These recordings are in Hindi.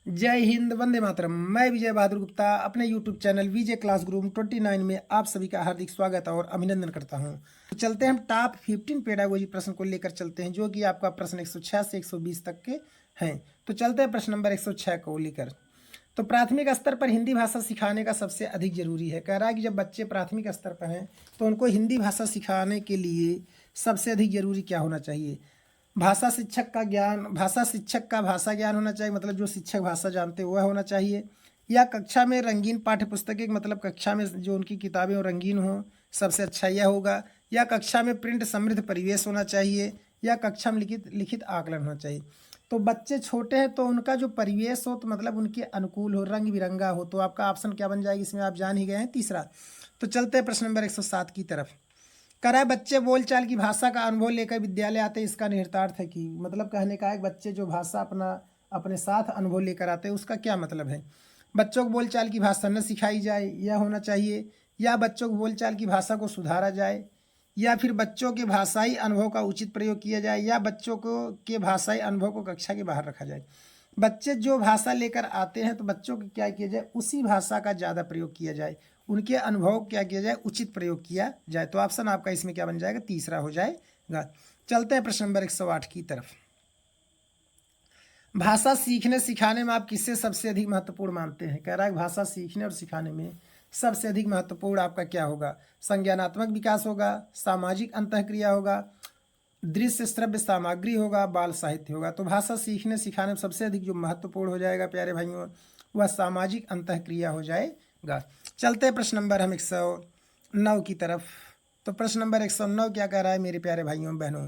जय हिंद, वंदे मातरम। मैं विजय बहादुर गुप्ता अपने यूट्यूब चैनल विजय क्लासरूम 29 में आप सभी का हार्दिक स्वागत और अभिनंदन करता हूं। तो चलते हैं, हम टॉप 15 पेडागोजी प्रश्न को लेकर चलते हैं, जो कि आपका प्रश्न 106 से 120 तक के हैं। तो चलते हैं प्रश्न नंबर 106 को लेकर। तो प्राथमिक स्तर पर हिंदी भाषा सिखाने का सबसे अधिक जरूरी है। कह रहा है कि जब बच्चे प्राथमिक स्तर पर हैं तो उनको हिंदी भाषा सिखाने के लिए सबसे अधिक जरूरी क्या होना चाहिए? भाषा शिक्षक का ज्ञान, भाषा शिक्षक का भाषा ज्ञान होना चाहिए, मतलब जो शिक्षक भाषा जानते हैं वह होना चाहिए। या कक्षा में रंगीन पाठ्य पुस्तकें, मतलब कक्षा में जो उनकी किताबें हो रंगीन हो, सबसे अच्छा यह होगा। या कक्षा में प्रिंट समृद्ध परिवेश होना चाहिए। या कक्षा में लिखित लिखित आकलन होना चाहिए। तो बच्चे छोटे हैं तो उनका जो परिवेश हो, तो मतलब उनके अनुकूल हो, रंग बिरंगा हो, तो आपका ऑप्शन क्या बन जाएगा? इसमें आप जान ही गए हैं, तीसरा। तो चलते हैं प्रश्न नंबर 107 की तरफ। कराए बच्चे बोलचाल की भाषा का अनुभव लेकर विद्यालय आते हैं, इसका निहितार्थ है कि, मतलब कहने का है कि बच्चे जो भाषा अपने साथ अनुभव लेकर आते हैं, उसका क्या मतलब है? बच्चों को बोलचाल की भाषा न सिखाई जाए, यह होना चाहिए। या बच्चों को बोलचाल की भाषा को सुधारा जाए। या फिर बच्चों के भाषाई अनुभव का उचित प्रयोग किया जाए। या बच्चों को के भाषाई अनुभव को कक्षा के बाहर रखा जाए। बच्चे जो भाषा लेकर आते हैं तो बच्चों को क्या किया जाए? उसी भाषा का ज़्यादा प्रयोग किया जाए। उनके अनुभव क्या किया जाए? उचित प्रयोग किया जाए। तो ऑप्शन आपका इसमें क्या बन जाएगा? तीसरा हो जाएगा। चलते हैं प्रश्न नंबर 108 की तरफ। भाषा सीखने सिखाने में आप किससे सबसे अधिक महत्वपूर्ण मानते हैं? कह रहा है भाषा सीखने और सिखाने में सबसे अधिक महत्वपूर्ण आपका क्या होगा? संज्ञानात्मक विकास होगा, सामाजिक अंतःक्रिया होगा, दृश्य श्रव्य सामग्री होगा, बाल साहित्य होगा। तो भाषा सीखने सिखाने में सबसे अधिक जो महत्वपूर्ण हो जाएगा प्यारे भाइयों, वह सामाजिक अंतःक्रिया हो जाएगा। चलते हैं प्रश्न नंबर हम 109 की तरफ। तो प्रश्न नंबर 109 क्या कह रहा है मेरे प्यारे भाइयों बहनों,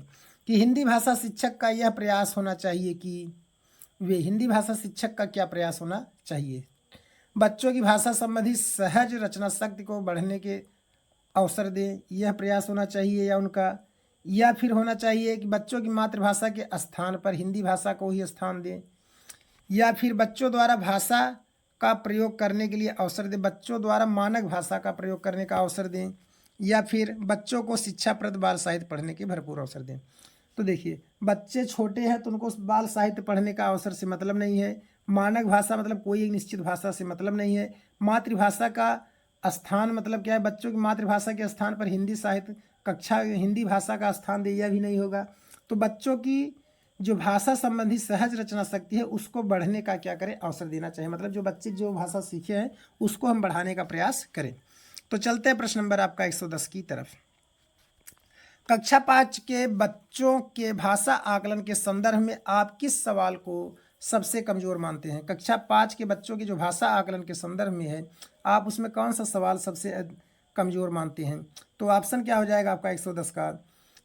कि हिंदी भाषा शिक्षक का यह प्रयास होना चाहिए कि वे हिंदी भाषा शिक्षक का क्या प्रयास होना चाहिए? बच्चों की भाषा संबंधी सहज रचना शक्ति को बढ़ने के अवसर दें, यह प्रयास होना चाहिए या उनका। या फिर होना चाहिए कि बच्चों की मातृभाषा के स्थान पर हिंदी भाषा को ही स्थान दें। या फिर बच्चों द्वारा भाषा का प्रयोग करने के लिए अवसर दें, बच्चों द्वारा मानक भाषा का प्रयोग करने का अवसर दें। या फिर बच्चों को शिक्षाप्रद बाल साहित्य पढ़ने के भरपूर अवसर दें। तो देखिए, बच्चे छोटे हैं तो उनको बाल साहित्य पढ़ने का अवसर से मतलब नहीं है। मानक भाषा मतलब कोई एक निश्चित भाषा से मतलब नहीं है। मातृभाषा का स्थान मतलब क्या है? बच्चों की मातृभाषा के स्थान पर हिंदी साहित्य कक्षा हिंदी भाषा का स्थान दे, यह भी नहीं होगा। तो बच्चों की जो भाषा संबंधी सहज रचना शक्ति है उसको बढ़ने का क्या करें? अवसर देना चाहिए। मतलब जो बच्चे जो भाषा सीखे हैं उसको हम बढ़ाने का प्रयास करें। तो चलते हैं प्रश्न नंबर आपका 110 की तरफ। कक्षा 5 के बच्चों के भाषा आकलन के संदर्भ में आप किस सवाल को सबसे कमजोर मानते हैं? कक्षा 5 के बच्चों की जो भाषा आकलन के संदर्भ में है, आप उसमें कौन सा सवाल सबसे कमजोर मानते हैं? तो ऑप्शन क्या हो जाएगा आपका 110 का,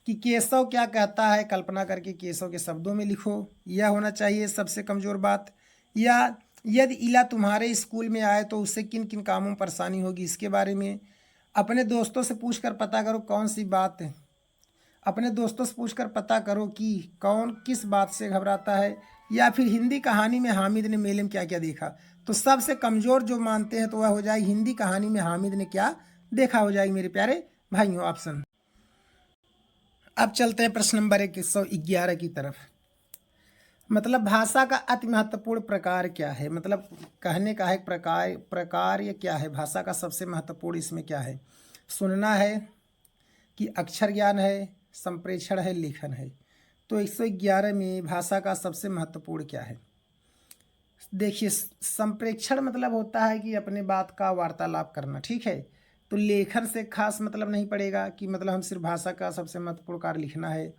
कि केशव क्या कहता है कल्पना करके केशव के शब्दों में लिखो, यह होना चाहिए सबसे कमजोर बात। या यदि इला तुम्हारे स्कूल में आए तो उससे किन किन कामों में परेशानी होगी, इसके बारे में। अपने दोस्तों से पूछकर पता करो कौन सी बात है, अपने दोस्तों से पूछकर पता करो कि कौन किस बात से घबराता है। या फिर हिंदी कहानी में हामिद ने मेले में क्या क्या देखा। तो सबसे कमज़ोर जो मानते हैं तो वह हो जाएगी हिंदी कहानी में हामिद ने क्या देखा, हो जाएगी मेरे प्यारे भाइयों ऑप्शन। अब चलते हैं प्रश्न नंबर 111 की तरफ। मतलब भाषा का अति महत्वपूर्ण प्रकार क्या है? मतलब कहने का है प्रकार या क्या है? भाषा का सबसे महत्वपूर्ण इसमें क्या है? सुनना है कि अक्षर ज्ञान है, संप्रेषण है, लेखन है? तो 111 में भाषा का सबसे महत्वपूर्ण क्या है? देखिए, संप्रेक्षण मतलब होता है कि अपने बात का वार्तालाप करना, ठीक है। तो लेखन से खास मतलब नहीं पड़ेगा कि मतलब हम सिर्फ भाषा का सबसे महत्वपूर्ण कार्य लिखना है।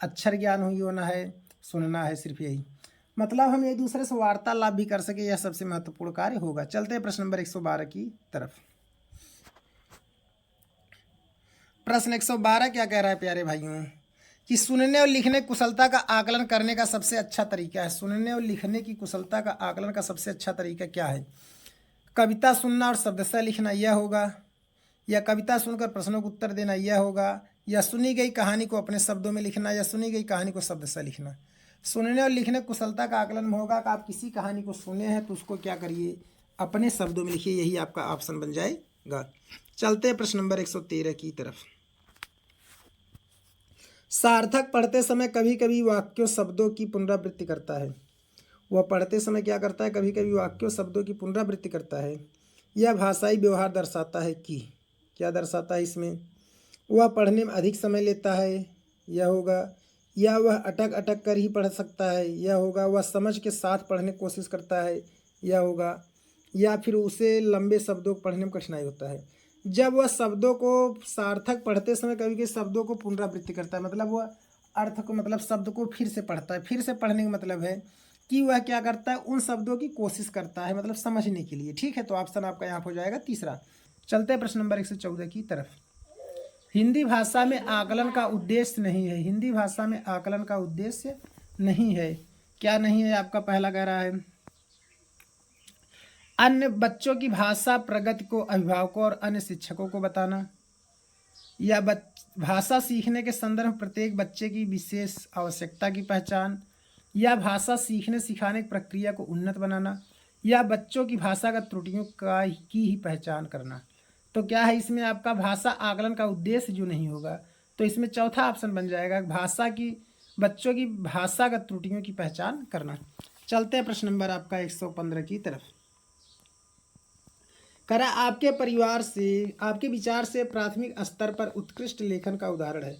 अक्षर ज्ञान ही होना है, सुनना है, सिर्फ यही। मतलब हम एक दूसरे से वार्तालाप भी कर सके, यह सबसे महत्वपूर्ण कार्य होगा। चलते हैं प्रश्न नंबर 112 की तरफ। प्रश्न 112 क्या कह रहा है प्यारे भाइयों, कि सुनने और लिखने कुशलता का आकलन करने का सबसे अच्छा तरीका है। सुनने और लिखने की कुशलता का आकलन का सबसे अच्छा तरीका क्या है? कविता सुनना और शब्दशः लिखना, यह होगा। या कविता सुनकर प्रश्नों का उत्तर देना, यह होगा। या सुनी गई कहानी को अपने शब्दों में लिखना, या सुनी गई कहानी को शब्दशः लिखना। सुनने और लिखने कुशलता का आकलन में होगा कि आप किसी कहानी को सुने हैं तो उसको क्या करिए? अपने शब्दों में लिखिए, यही आपका ऑप्शन बन जाएगा। चलते हैं प्रश्न नंबर 113 की तरफ। सार्थक पढ़ते समय कभी कभी वाक्यों शब्दों की पुनरावृत्ति करता है, वह पढ़ते समय क्या करता है, कभी कभी वाक्यों शब्दों की पुनरावृत्ति करता है। यह भाषाई व्यवहार दर्शाता है कि, क्या दर्शाता है इसमें, वह पढ़ने में अधिक समय लेता है, यह होगा। या वह अटक अटक कर ही पढ़ सकता है, यह होगा। वह समझ के साथ पढ़ने की कोशिश करता है, यह होगा। या फिर उसे लंबे शब्दों को पढ़ने में कठिनाई होता है। जब वह शब्दों को सार्थक पढ़ते समय कभी कभी शब्दों को पुनरावृत्ति करता है, मतलब वह अर्थ को, मतलब शब्द को फिर से पढ़ता है। फिर से पढ़ने का मतलब है कि वह क्या करता है, उन शब्दों की कोशिश करता है, मतलब समझने के लिए। ठीक है, तो ऑप्शन आपका यहाँ हो जाएगा तीसरा। चलते हैं प्रश्न नंबर 114 की तरफ। हिंदी भाषा में आकलन का उद्देश्य नहीं है। हिंदी भाषा में आकलन का उद्देश्य नहीं है। क्या नहीं है, आपका पहला कह रहा है अन्य बच्चों की भाषा प्रगति को अभिभावकों और अन्य शिक्षकों को बताना, या भाषा सीखने के संदर्भ में प्रत्येक बच्चे की विशेष आवश्यकता की पहचान, या भाषा सीखने सिखाने की प्रक्रिया को उन्नत बनाना, या बच्चों की भाषागत त्रुटियों की ही पहचान करना। तो क्या है इसमें आपका भाषा आकलन का उद्देश्य जो नहीं होगा, तो इसमें चौथा ऑप्शन बन जाएगा बच्चों की भाषागत त्रुटियों की पहचान करना। चलते हैं प्रश्न नंबर आपका 115 की तरफ। करा आपके परिवार से, आपके विचार से प्राथमिक स्तर पर उत्कृष्ट लेखन का उदाहरण है।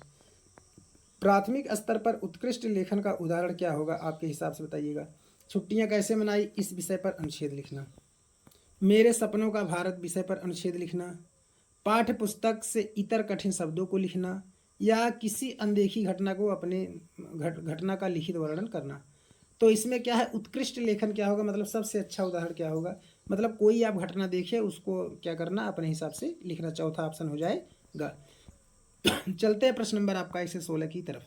प्राथमिक स्तर पर उत्कृष्ट लेखन का उदाहरण क्या होगा आपके हिसाब से, बताइएगा। छुट्टियां कैसे मनाई, इस विषय पर अनुच्छेद लिखना। मेरे सपनों का भारत विषय पर अनुच्छेद लिखना। पाठ्य पुस्तक से इतर कठिन शब्दों को लिखना, या किसी अनदेखी घटना को अपने घटना का लिखित वर्णन करना। तो इसमें क्या है, उत्कृष्ट लेखन क्या होगा, मतलब सबसे अच्छा उदाहरण क्या होगा, मतलब कोई आप घटना देखे उसको क्या करना, अपने हिसाब से लिखना। चौथा ऑप्शन हो जाएगा। चलते हैं प्रश्न नंबर आपका 116 की तरफ।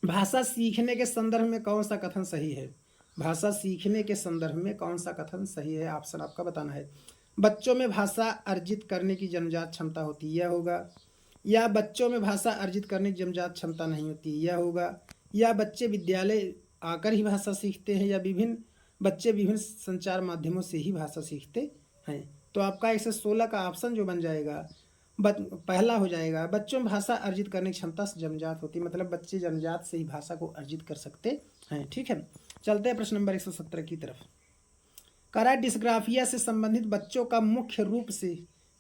भाषा सीखने के संदर्भ में कौन सा कथन सही है। भाषा सीखने के संदर्भ में कौन सा कथन सही है, ऑप्शन आपका बताना है। बच्चों में भाषा अर्जित करने की जन्मजात क्षमता होती है, यह होगा। या बच्चों में भाषा अर्जित करने की जन्मजात क्षमता नहीं होती, यह होगा। या बच्चे विद्यालय आकर ही भाषा सीखते हैं, या बच्चे विभिन्न संचार माध्यमों से ही भाषा सीखते हैं। तो आपका 116 का ऑप्शन जो बन जाएगा पहला हो जाएगा। बच्चों में भाषा अर्जित करने की क्षमता जन्मजात होती है, मतलब बच्चे जन्मजात से ही भाषा को अर्जित कर सकते हैं। ठीक है, चलते हैं प्रश्न नंबर 117 की तरफ। करा डिस्ग्राफिया से संबंधित बच्चों का मुख्य रूप से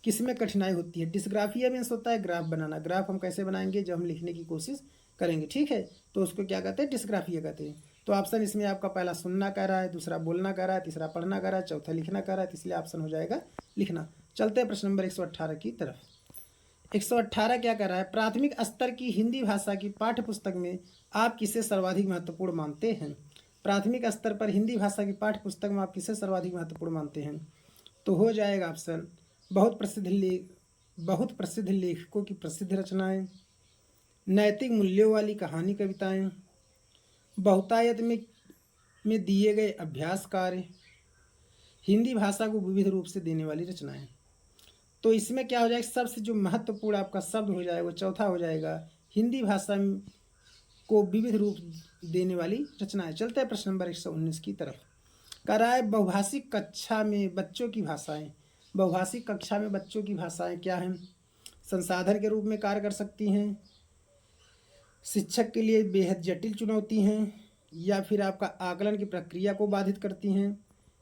किसमें कठिनाई होती है। डिस्ग्राफिया मीन्स होता है ग्राफ बनाना। ग्राफ हम कैसे बनाएंगे, जब हम लिखने की कोशिश करेंगे। ठीक है, तो उसको क्या कहते हैं, डिस्ग्राफिया कहते हैं। तो ऑप्शन इसमें आपका पहला सुनना कह रहा है, दूसरा बोलना कह रहा है, तीसरा पढ़ना कह रहा है, चौथा लिखना कह रहा है, इसलिए ऑप्शन हो जाएगा लिखना। चलते हैं प्रश्न नंबर 118 की तरफ। 118 क्या कह रहा है, प्राथमिक स्तर की हिंदी भाषा की पाठ्य पुस्तक में आप किसे सर्वाधिक महत्वपूर्ण मानते हैं। प्राथमिक स्तर पर हिंदी भाषा की पाठ्य पुस्तक में आप किसे सर्वाधिक महत्वपूर्ण मानते हैं। तो हो जाएगा ऑप्शन बहुत प्रसिद्ध लेखकों की प्रसिद्ध रचनाएं, नैतिक मूल्यों वाली कहानी कविताएं, बहुतायत में दिए गए अभ्यास कार्य, हिंदी भाषा को विविध रूप से देने वाली रचनाएं। तो इसमें क्या हो जाएगा, सबसे जो महत्वपूर्ण आपका शब्द हो जाएगा वो चौथा हो जाएगा, हिंदी भाषा को विविध रूप देने वाली रचनाएं। चलते हैं प्रश्न नंबर 119 की तरफ। कराए बहुभाषिक कक्षा में बच्चों की भाषाएं। बहुभाषिक कक्षा में बच्चों की भाषाएं क्या हैं, संसाधन के रूप में कार्य कर सकती हैं, शिक्षक के लिए बेहद जटिल चुनौती हैं, या फिर आपका आकलन की प्रक्रिया को बाधित करती हैं,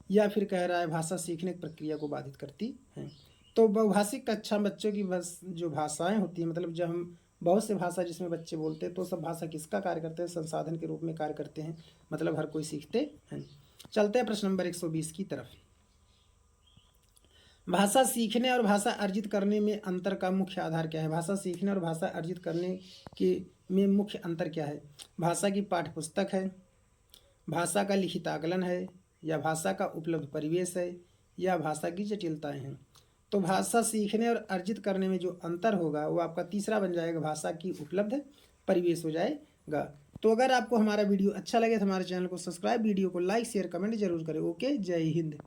या फिर कह रहा है भाषा सीखने की प्रक्रिया को बाधित करती हैं। तो बहुभाषिक कक्षा बच्चों की जो भाषाएं होती हैं, मतलब जब हम बहुत से भाषा जिसमें बच्चे बोलते हैं, तो सब भाषा किसका कार्य करते हैं, संसाधन के रूप में कार्य करते हैं, मतलब हर कोई सीखते हैं। चलते हैं प्रश्न नंबर 120 की तरफ। भाषा सीखने और भाषा अर्जित करने में अंतर का मुख्य आधार क्या है। भाषा सीखने और भाषा अर्जित करने के में मुख्य अंतर क्या है। भाषा की पाठ्यपुस्तक है, भाषा का लिखित आकलन है, या भाषा का उपलब्ध परिवेश है, या भाषा की जटिलताएं हैं। तो भाषा सीखने और अर्जित करने में जो अंतर होगा वो आपका तीसरा बन जाएगा, भाषा की उपलब्ध परिवेश हो जाएगा। तो अगर आपको हमारा वीडियो अच्छा लगे तो हमारे चैनल को सब्सक्राइब, वीडियो को लाइक शेयर कमेंट जरूर करें। ओके, जय हिंद।